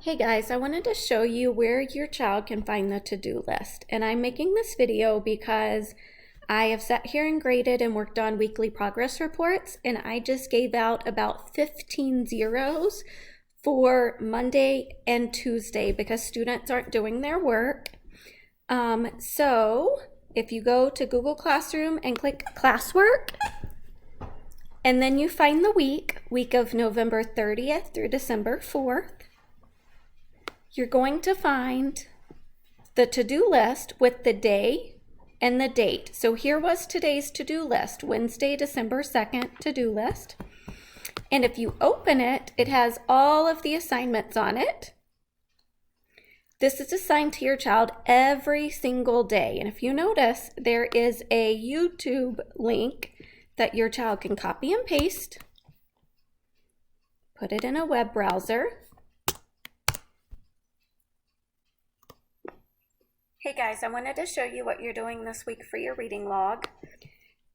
Hey guys, I wanted to show you where your child can find the to-do list. And I'm making this video because I have sat here and graded and worked on weekly progress reports, and I just gave out about 15 zeros for Monday and Tuesday because students aren't doing their work. So if you go to Google Classroom and click classwork, and then you find the week of November 30th through December 4th, you're going to find the to-do list with the day and the date. So here was today's to-do list, Wednesday, December 2nd to-do list. And if you open it, it has all of the assignments on it. This is assigned to your child every single day. And if you notice, there is a YouTube link that your child can copy and paste, put it in a web browser. Hey guys, I wanted to show you what you're doing this week for your reading log.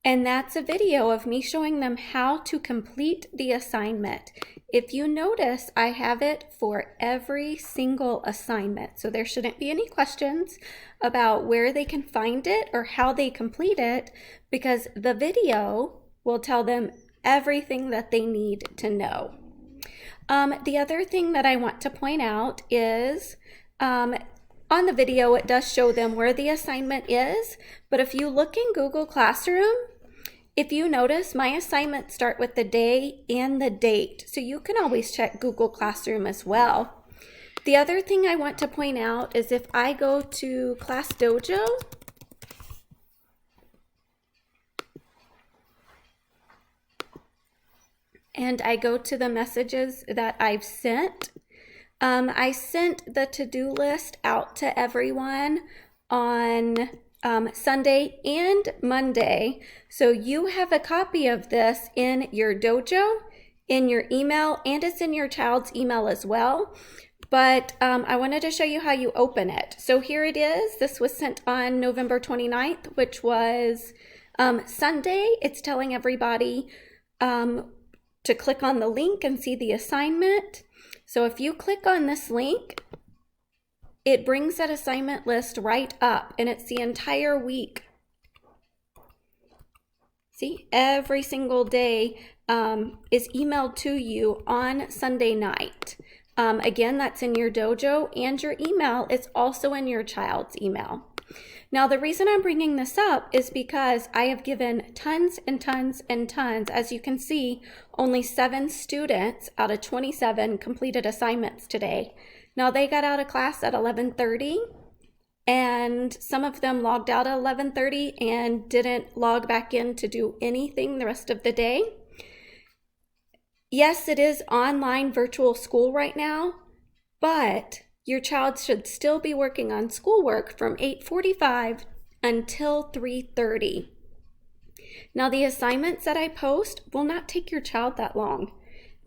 And that's a video of me showing them how to complete the assignment. If you notice, I have it for every single assignment. So there shouldn't be any questions about where they can find it or how they complete it, because the video will tell them everything that they need to know. The other thing that I want to point out is, on the video, it does show them where the assignment is, but if you look in Google Classroom, if you notice, my assignments start with the day and the date, so you can always check Google Classroom as well. The other thing I want to point out is if I go to Class Dojo, and I go to the messages that I've sent, I sent the to-do list out to everyone on Sunday and Monday. So you have a copy of this in your dojo, in your email, and it's in your child's email as well. But I wanted to show you how you open it. So here it is. This was sent on November 29th, which was Sunday. It's telling everybody to click on the link and see the assignment. So if you click on this link, it brings that assignment list right up, and it's the entire week. See, every single day is emailed to you on Sunday night. Again, that's in your dojo, and your email is also in your child's email. Now, the reason I'm bringing this up is because I have given tons and tons and tons. As you can see, only 7 students out of 27 completed assignments today. Now, they got out of class at 11:30, and some of them logged out at 11:30 and didn't log back in to do anything the rest of the day. Yes, it is online virtual school right now, but your child should still be working on schoolwork from 8:45 until 3:30. Now, the assignments that I post will not take your child that long.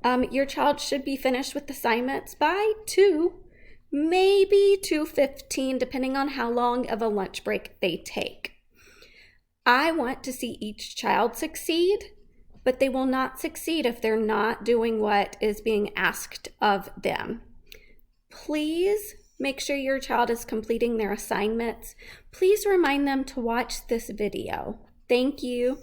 Your child should be finished with assignments by 2, maybe 2:15, depending on how long of a lunch break they take. I want to see each child succeed, but they will not succeed if they're not doing what is being asked of them. Please make sure your child is completing their assignments. Please remind them to watch this video. Thank you.